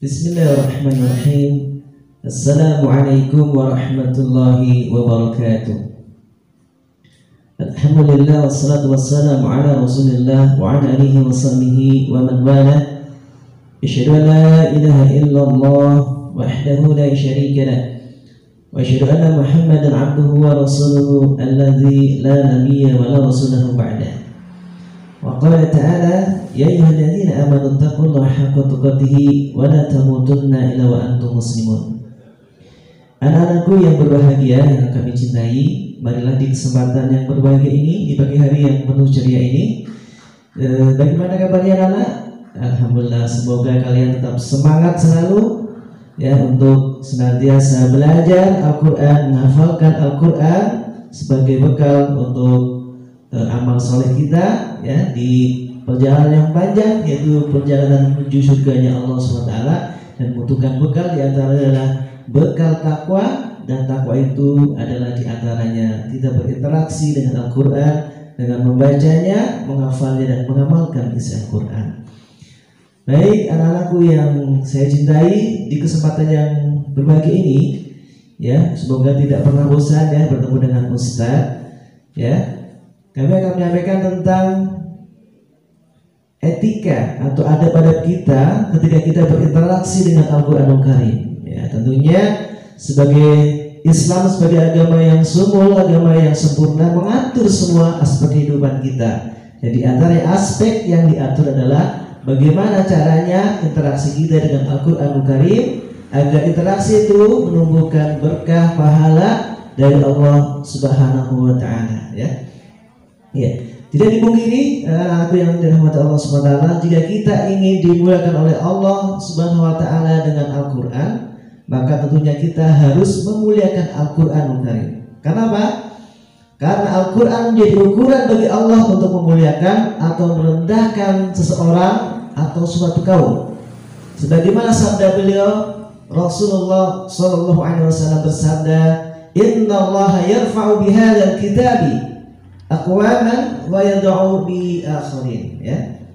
Bismillahirrahmanirrahim. Assalamualaikum warahmatullahi wabarakatuh. Alhamdulillah wassalatu wassalamu ala Rasulillah wa ala alihi wa sahbihi wa man wala. Asyhadu an la ilaha illallah wahdahu la syarika lah wa asyhadu anna Muhammadan abduhu wa rasuluhu alladzi la nabiyya wa la rasulahu ba'da. Wa qala ta'ala ya ayyuhalladzina amanu taqullaha haqqa tuqatih wa la tamutunna illa wa antum muslimun. Anak-anakku yang berbahagia yang kami cintai, marilah di kesempatan yang berbahagia ini, di pagi hari yang penuh ceria ini, bagaimana kabarnya anak? Alhamdulillah, semoga kalian tetap semangat selalu ya untuk senantiasa belajar Al-Quran, menghafalkan Al-Quran sebagai bekal untuk amal soleh kita ya di perjalanan yang panjang, yaitu perjalanan menuju surganya Allah SWT, dan membutuhkan bekal di antaranya adalah bekal takwa, dan takwa itu adalah di antaranya kita berinteraksi dengan Al-Quran dengan membacanya, menghafalnya dan mengamalkan isi Al-Quran. Baik anak-anakku yang saya cintai, di kesempatan yang berbahagia ini ya, semoga tidak pernah bosan ya bertemu dengan Ustaz ya. Kami akan menyampaikan tentang etika atau adab-adab kita ketika kita berinteraksi dengan Al-Quranul Karim. Ya, tentunya sebagai Islam, sebagai agama yang sumul, agama yang sempurna, mengatur semua aspek kehidupan kita. Jadi antara aspek yang diatur adalah bagaimana caranya interaksi kita dengan Al-Quranul Karim agar interaksi itu menumbuhkan berkah pahala dari Allah Subhanahu wa Ta'ala ya. Ya, tidak dipungkiri aku yang dirahmati Allah Subhanahu wa Ta'ala, jika kita ingin dimuliakan oleh Allah Subhanahu wa Ta'ala dengan Al-Quran, maka tentunya kita harus memuliakan Al-Quranul Karim. Kenapa? Karena Al-Quran menjadi ukuran bagi Allah untuk memuliakan atau merendahkan seseorang atau suatu kaum. Sebagaimana sabda beliau, Rasulullah SAW bersabda, Inna Allah yarfa'u bihadzal kitabi aqwaman wa yad'u bi akharin ya.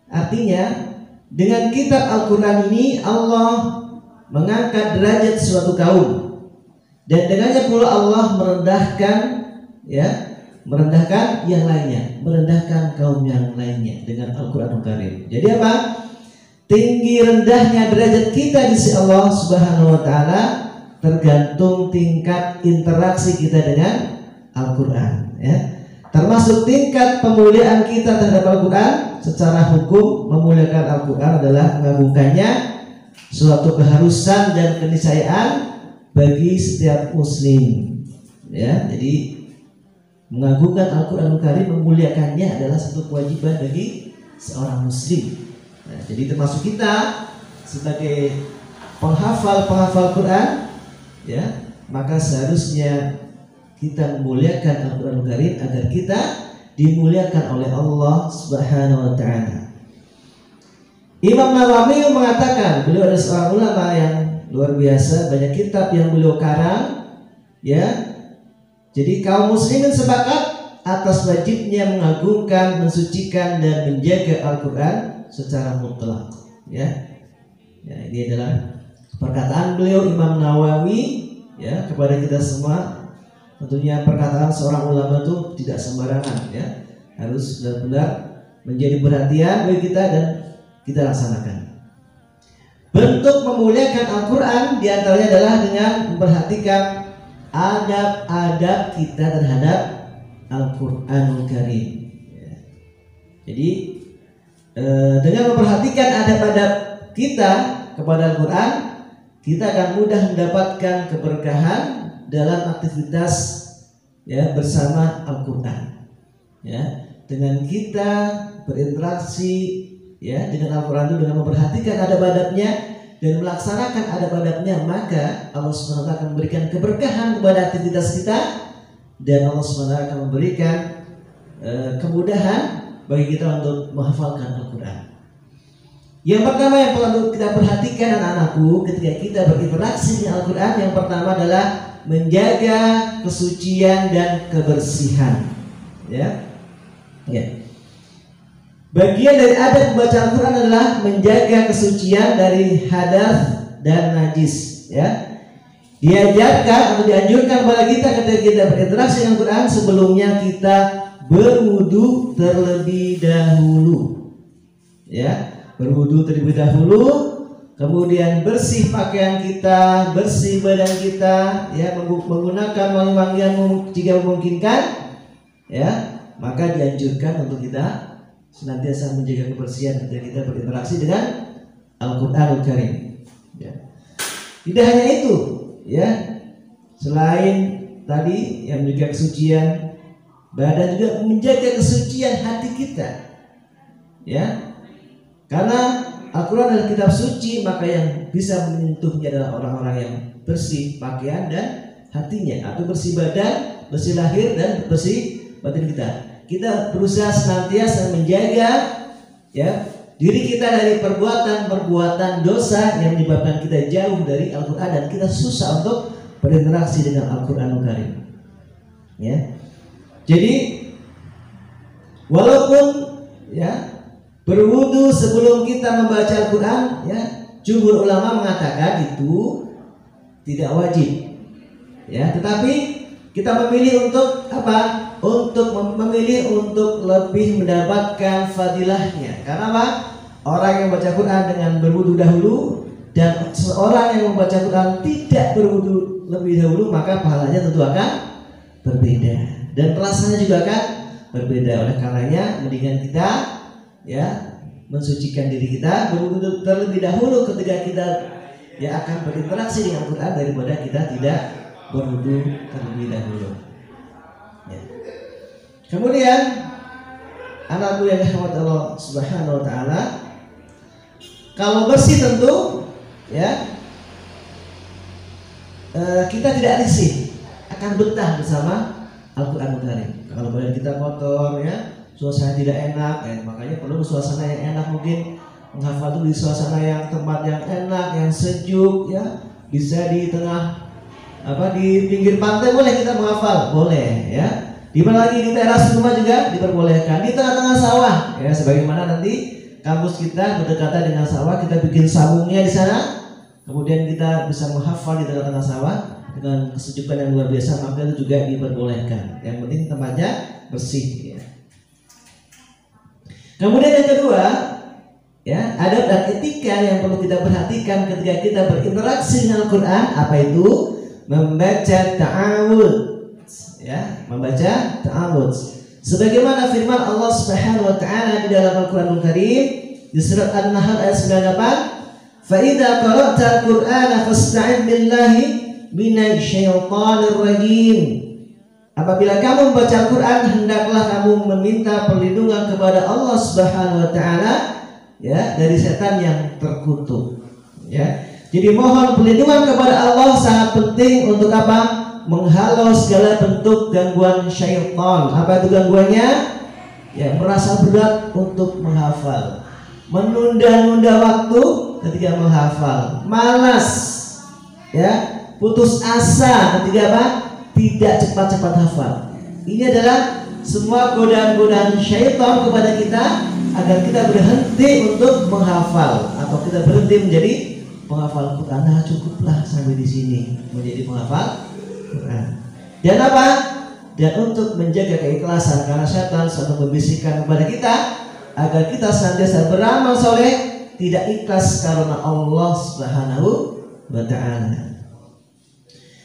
Artinya dengan kitab Al-Quran ini Allah mengangkat derajat suatu kaum, dan dengannya pula Allah merendahkan ya, merendahkan yang lainnya, merendahkan kaum yang lainnya dengan Al-Quranul Karim. Jadi apa? Tinggi rendahnya derajat kita di sisi Allah Subhanahu wa Ta'ala tergantung tingkat interaksi kita dengan Al-Quran ya. Termasuk tingkat pemuliaan kita terhadap Al-Quran. Secara hukum memuliakan Al-Quran adalah mengagungkannya, suatu keharusan dan keniscayaan bagi setiap muslim ya. Jadi mengagungkan Al-Quranul Karim, memuliakannya adalah satu kewajiban bagi seorang muslim. Nah, jadi termasuk kita sebagai penghafal Quran ya, maka seharusnya kita memuliakan Al-Quranul Karim agar kita dimuliakan oleh Allah Subhanahu wa Ta'ala. Imam Nawawi mengatakan, beliau adalah seorang ulama yang luar biasa, banyak kitab yang beliau karang ya. Jadi kaum muslimin sepakat atas wajibnya mengagungkan, mensucikan dan menjaga Al-Quran secara mutlak ya. Ya, ini adalah perkataan beliau Imam Nawawi ya kepada kita semua. Tentunya perkataan seorang ulama itu tidak sembarangan ya, harus benar-benar menjadi perhatian bagi kita dan kita laksanakan. Bentuk memuliakan Al-Quran diantaranya adalah dengan memperhatikan adab-adab kita terhadap Al-Quranul Karim ya. Jadi dengan memperhatikan adab-adab kita kepada Al-Quran, kita akan mudah mendapatkan keberkahan dalam aktivitas ya bersama Al-Quran ya. Dengan kita berinteraksi ya dengan Al-Quran itu, dengan memperhatikan adab-adabnya dan melaksanakan adab-adabnya, maka Allah SWT akan memberikan keberkahan kepada aktivitas kita, dan Allah SWT akan memberikan kemudahan bagi kita untuk menghafalkan Al-Quran. Yang pertama yang perlu kita perhatikan anak-anakku ketika kita berinteraksi dengan Al-Quran, yang pertama adalah menjaga kesucian dan kebersihan ya. Ya. Bagian dari adab membaca Al-Quran adalah menjaga kesucian dari hadas dan najis. Ya, diajarkan atau dianjurkan kepada kita ketika kita berinteraksi dengan Al-Quran sebelumnya kita berwudu terlebih dahulu. Ya, berwudu terlebih dahulu, kemudian bersih pakaian kita, bersih badan kita, ya, menggunakan wangi-wangian jika memungkinkan. Ya, maka dianjurkan untuk kita senantiasa menjaga kebersihan ketika kita berinteraksi dengan Al-Qur'anul Karim. Ya. Tidak hanya itu, ya. Selain tadi yang menjaga kesucian badan, juga menjaga kesucian hati kita. Ya. Karena Al-Quran adalah kitab suci, maka yang bisa menyentuhnya adalah orang-orang yang bersih pakaian dan hatinya, atau bersih badan, bersih lahir dan bersih batin kita. Kita berusaha senantiasa menjaga, ya, diri kita dari perbuatan-perbuatan dosa yang menyebabkan kita jauh dari Al-Quran dan kita susah untuk berinteraksi dengan Al-Quranul Karim. Ya, jadi walaupun, ya, berwudu sebelum kita membaca Al-Quran, ya, jumhur ulama mengatakan itu tidak wajib. Ya, tetapi kita memilih untuk apa? Untuk memilih untuk lebih mendapatkan fadilahnya. Karena apa? Orang yang membaca Quran dengan berwudu dahulu dan seorang yang membaca Quran tidak berwudu lebih dahulu, maka pahalanya tentu akan berbeda dan rasanya juga akan berbeda. Oleh karenanya mendingan kita, ya, mensucikan diri kita berwudu terlebih dahulu ketika kita, ya, akan berinteraksi dengan Quran daripada kita tidak berwudu terlebih dahulu. Ya. Kemudian anak yang dirahmati Allah Subhanahu wa taala, kalau bersih tentu, ya, kita tidak risih, akan betah bersama Al-Qur'anul Karim. Kalau badan kita kotor, ya, suasana tidak enak, makanya perlu suasana yang enak. Mungkin menghafal itu di suasana yang tempat yang enak, yang sejuk, ya, bisa di tengah di pinggir pantai boleh kita menghafal, boleh, ya. Di mana lagi, di teras rumah juga diperbolehkan, di tengah-tengah sawah, ya, sebagaimana nanti kampus kita berdekatan dengan sawah, kita bikin sabungnya di sana, kemudian kita bisa menghafal di tengah-tengah sawah dengan kesejukan yang luar biasa, maka itu juga diperbolehkan. Yang penting tempatnya bersih, ya. Kemudian yang kedua, ya, adab dan etika yang perlu kita perhatikan ketika kita berinteraksi dengan Al-Quran. Apa itu? Membaca ta'awud, ya, membaca ta'awud. Sebagaimana firman Allah Subhanahu wa taala di dalam Al-Qur'anul Karim di surat An-Nahl ayat 98, "Fa idza qara'ta al-Qur'ana fasta'id billahi minasyaitonir rajim." Apabila kamu membaca Al-Quran, hendaklah kamu meminta perlindungan kepada Allah Subhanahu wa taala, ya, dari setan yang terkutuk. Ya. Jadi mohon perlindungan kepada Allah sangat penting untuk apa? Menghalau segala bentuk gangguan syaitan. Apa itu gangguannya? Ya, merasa berat untuk menghafal, menunda-nunda waktu ketika menghafal, malas, ya, putus asa ketika apa? Tidak cepat-cepat hafal. Ini adalah semua godaan-godaan syaitan kepada kita agar kita berhenti untuk menghafal atau kita berhenti menjadi penghafal Quran. Nah, cukuplah sampai di sini menjadi penghafal Quran. Dan apa? Dan untuk menjaga keikhlasan, karena syaitan selalu membisikkan kepada kita agar kita senantiasa beramal soleh, tidak ikhlas karena Allah Subhanahu wa taala.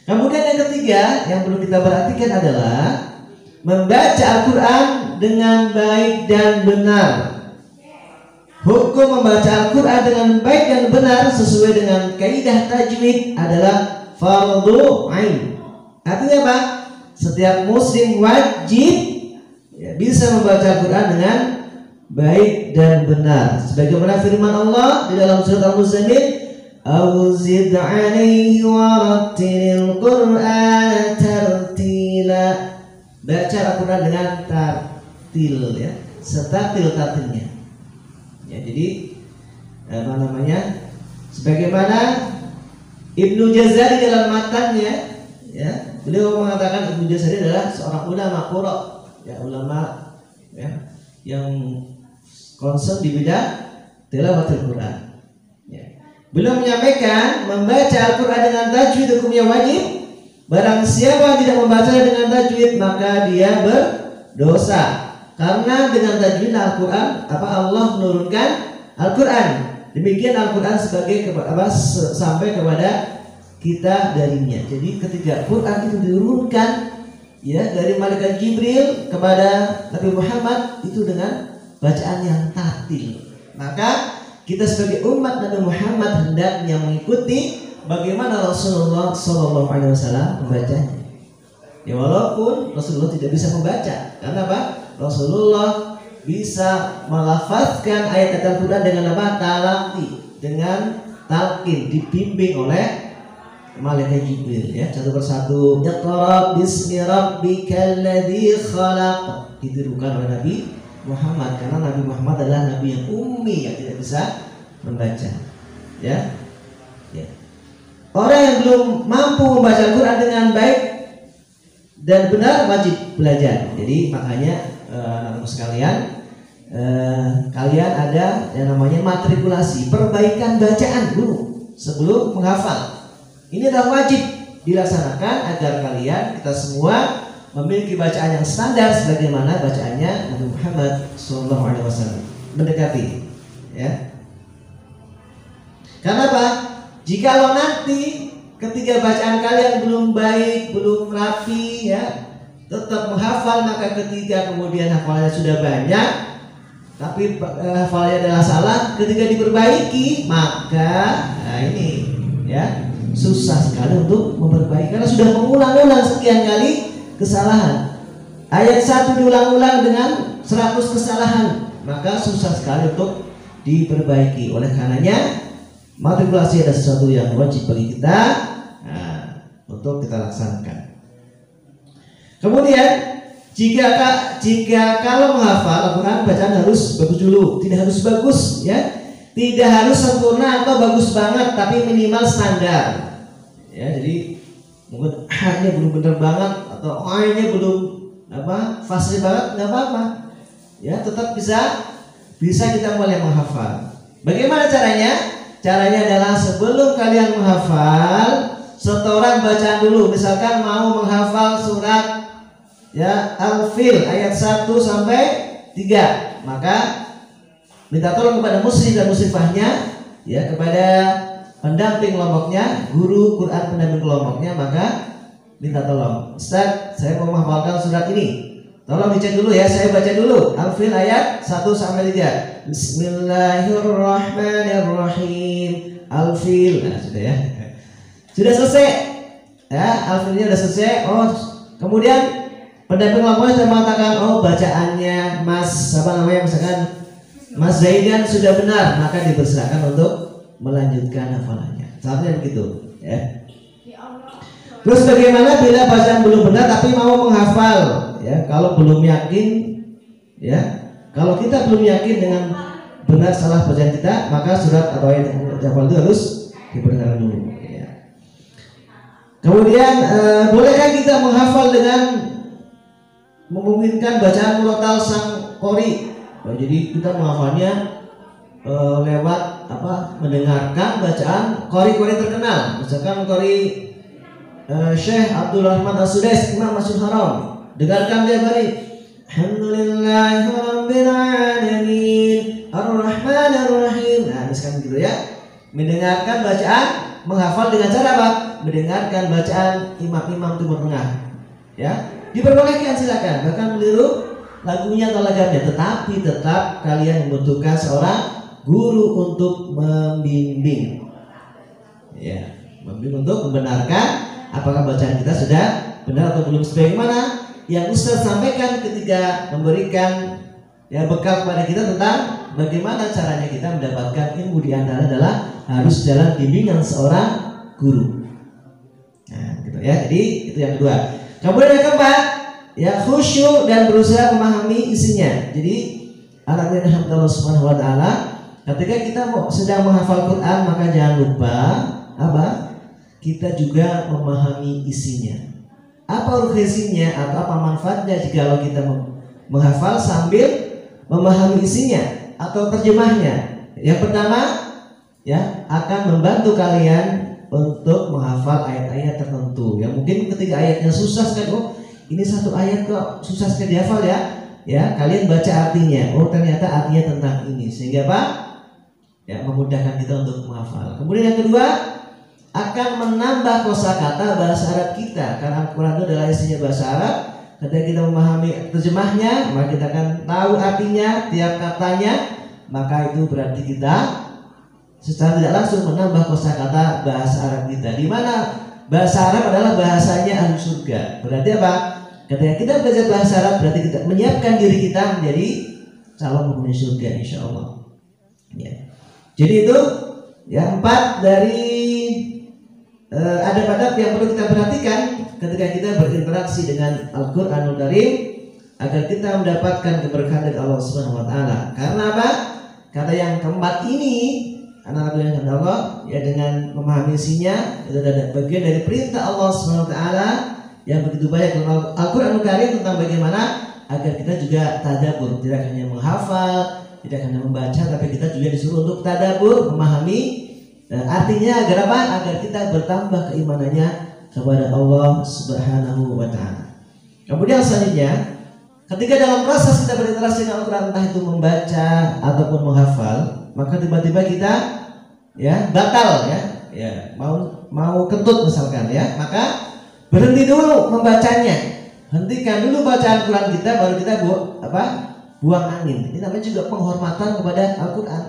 Kemudian yang ketiga yang perlu kita perhatikan adalah membaca Al-Quran dengan baik dan benar. Hukum membaca Al-Quran dengan baik dan benar sesuai dengan kaidah tajwid adalah fardhu ain. Artinya apa? Setiap muslim wajib, ya, bisa membaca Al-Quran dengan baik dan benar. Sebagaimana firman Allah di dalam surat Al-Muzammil, "Auzid 'alaihi warattilil Qur'ana tartila." Baca Al-Quran dengan tartil, ya, setartil-tartilnya. Ya, jadi apa namanya? Sebagaimana Ibnu Jazari dalam matanya, ya, beliau mengatakan Ibnu Jazari adalah seorang ulama qura, ya, ulama, ya, yang concern di bidang tilawatil Quran. Ya. Belum menyampaikan membaca Al-Quran dengan tajwid hukumnya wajib. Barang siapa tidak membaca dengan tajwid maka dia berdosa. Karena dengan tajwid Al-Quran Allah menurunkan Al-Quran. Demikian Al-Quran sebagai sampai kepada kita darinya. Jadi ketika Quran itu diturunkan ya dari malaikat Jibril kepada Nabi Muhammad itu dengan bacaan yang tartil. Maka kita sebagai umat Nabi Muhammad hendaknya mengikuti bagaimana Rasulullah SAW membacanya. Ya walaupun Rasulullah tidak bisa membaca, karena apa? Rasulullah bisa melafazkan ayat Al-Quran dengan apa? Talaqi, dengan talqin, dibimbing oleh malaikat Jibril ya, satu persatu. Iqra bismi rabbikal ladzi khalaq, ditirukan oleh Nabi Muhammad, karena Nabi Muhammad adalah nabi yang ummi yang tidak bisa membaca. Ya. Ya. Orang yang belum mampu membaca Al-Quran dengan baik dan benar wajib belajar. Jadi makanya anak-anak sekalian, kalian ada yang namanya matrikulasi, perbaikan bacaan dulu sebelum menghafal. Ini adalah wajib dilaksanakan agar kalian, kita semua memiliki bacaan yang standar sebagaimana bacaannya Nabi Muhammad SAW, mendekati ya. Karena apa? Jikalau nanti ketika bacaan kalian belum baik, belum rapi ya, tetap menghafal, maka ketika kemudian hafalannya sudah banyak tapi hafalannya adalah salah, ketika diperbaiki maka ini ya susah sekali untuk memperbaiki karena sudah mengulang-ulang sekian kali kesalahan. Ayat 1 diulang-ulang dengan 100 kesalahan, maka susah sekali untuk diperbaiki. Oleh karenanya matrikulasi adalah sesuatu yang wajib bagi kita untuk kita laksanakan. Kemudian jika kalau menghafal Al-Quran, bacaan harus bagus dulu, tidak harus bagus ya, tidak harus sempurna atau bagus banget, tapi minimal standar ya. Jadi mungkin A-nya belum benar banget atau A-nya belum fasih banget, nggak apa-apa ya, tetap bisa kita mulai menghafal. Bagaimana caranya? Caranya adalah sebelum kalian menghafal, setoran bacaan dulu. Misalkan mau menghafal surat ya Al-Fil ayat 1 sampai 3, maka minta tolong kepada muslim dan muslimahnya ya, kepada pendamping kelompoknya, guru Quran pendamping kelompoknya, maka minta tolong, Ustaz, saya mau menghafalkan surat ini. Tolong dicek dulu ya, saya baca dulu Al-Fil ayat 1 sampai 3. Bismillahirrahmanirrahim. Al-Fil. Nah, sudah ya. Sudah selesai. Ya, Al-Filnya sudah selesai. Oh, kemudian pendamping kelompoknya sudah mengatakan, oh bacaannya misalkan Mas Zaidan sudah benar, maka dipersilakan untuk melanjutkan hafalannya. Saatnya begitu, ya. Terus bagaimana bila bacaan belum benar tapi mau menghafal? Ya, kalau belum yakin, ya, kalau kita belum yakin dengan benar salah bacaan kita, maka surat atau ayat hafal itu harus diperdengarkan dulu. Ya. Kemudian bolehkah kita menghafal dengan memungkinkan bacaan murotal sang qori? Jadi kita menghafalnya lewat mendengarkan bacaan qori-qori terkenal, misalkan qori Syekh Abdul Rahman As-Sudais, Imam Masjidil Haram. Dengarkan dia bari, Alhamdulillahirabbil alamin Ar-Rahmanir-Rahim. Nah, misalkan gitu ya. Mendengarkan bacaan, menghafal dengan cara apa? Mendengarkan bacaan imam-imam Timur Tengah. Ya, diperbolehkan silakan, bahkan meniru lagunya atau lagamnya, tetapi tetap kalian membutuhkan seorang guru untuk membimbing. Ya, membimbing untuk membenarkan apakah bacaan kita sudah benar atau belum, sebagaimana yang Ustaz sampaikan ketika memberikan ya bekal kepada kita tentang bagaimana caranya kita mendapatkan ilmu, di antara adalah harus jalan bimbingan seorang guru. Nah, gitu ya. Jadi itu yang kedua. Kemudian yang keempat, ya khusyuk dan berusaha memahami isinya. Jadi anak Allah Subhanahu wa taala, ketika kita sedang menghafal Quran, maka jangan lupa kita juga memahami isinya. Apa urgensinya atau apa manfaatnya jika kita menghafal sambil memahami isinya? atau terjemahnya. Yang pertama, ya, akan membantu kalian untuk menghafal ayat-ayat tertentu. Yang mungkin ketika ayatnya susah sekali, oh ini satu ayat kok susah sekali dihafal ya. Ya, kalian baca artinya. Oh ternyata artinya tentang ini, sehingga apa? Ya, memudahkan kita untuk menghafal. Kemudian yang kedua, akan menambah kosakata bahasa Arab kita, karena Al-Quran itu adalah isinya bahasa Arab. Ketika kita memahami terjemahnya, maka kita akan tahu artinya tiap katanya, maka itu berarti kita secara tidak langsung menambah kosakata bahasa Arab kita. Di mana bahasa Arab adalah bahasanya ahli surga. Berarti apa? Ketika kita belajar bahasa Arab, berarti kita menyiapkan diri kita menjadi calon penghuni surga, insya Allah. Ya. Jadi itu ya 4 dari adab-adab yang perlu kita perhatikan ketika kita berinteraksi dengan Al-Quranul Karim agar kita mendapatkan keberkahan dari Allah Subhanahu Wa Taala. Karena apa? Kata yang keempat ini, anak-anak yang Allah, ya dengan memahami isinya itu adalah bagian dari perintah Allah Subhanahu Wa Taala yang begitu banyak dalam Al-Quranul Karim tentang bagaimana agar kita juga tadabbur, tidak hanya menghafal, tidak hanya membaca, tapi kita juga disuruh untuk tadabbur, memahami. Dan artinya agar apa? Agar kita bertambah keimanannya kepada Allah Subhanahu Wa Taala. Kemudian selanjutnya, ketika dalam proses kita berinteraksi dengan Al-Quran, entah itu membaca ataupun menghafal, maka tiba-tiba kita ya batal ya mau kentut misalkan ya, maka berhenti dulu membacanya, hentikan dulu bacaan Quran kita, baru kita buang angin. Ini namanya juga penghormatan kepada Al-Quran.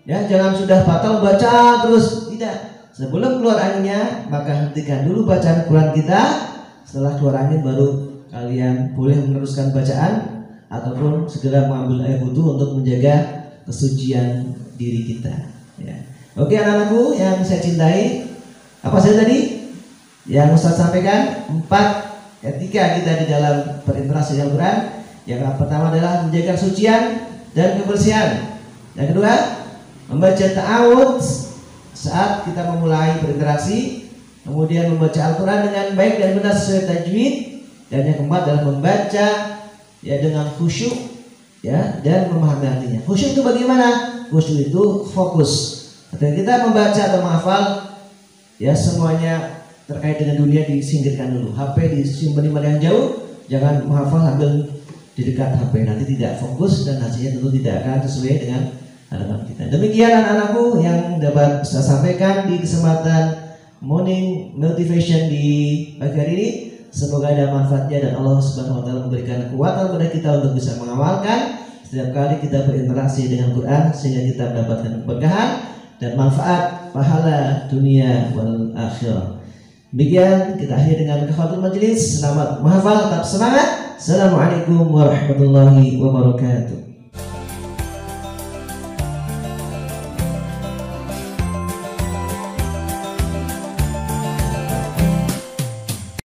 Ya, jangan sudah batal baca terus, tidak. Sebelum keluar anginnya, maka hentikan dulu bacaan Quran kita. Setelah keluar angin baru kalian boleh meneruskan bacaan ataupun segera mengambil air wudu untuk menjaga kesucian diri kita. Ya. Oke anak-anakku yang saya cintai, apa saja tadi yang Ustaz sampaikan? 4 etika kita di dalam berinteraksi dengan Quran. Yang pertama adalah menjaga kesucian dan kebersihan. Yang kedua, membaca ta'awudz saat kita memulai berinteraksi, kemudian membaca Al-Quran dengan baik dan benar sesuai tajwid, dan yang keempat adalah membaca ya dengan khusyuk ya dan memahami artinya. Khusyuk itu bagaimana? Khusyuk itu fokus. Ketika kita membaca atau menghafal, ya semuanya terkait dengan dunia disingkirkan dulu. HP disimpan di mana yang jauh, jangan menghafal sambil di dekat HP, nanti tidak fokus dan hasilnya tentu tidak akan sesuai dengan harapan kita. Demikian anak-anakku yang dapat saya sampaikan di kesempatan morning motivation di pagi hari ini. Semoga ada manfaatnya dan Allah Subhanahu Wa Taala memberikan kekuatan kepada kita untuk bisa mengamalkan setiap kali kita berinteraksi dengan Quran, sehingga kita mendapatkan keberkahan dan manfaat pahala dunia wal akhirah. Demikian kita akhiri dengan kafaratul majelis. Selamat menghafal, tetap semangat. Assalamualaikum warahmatullahi wabarakatuh.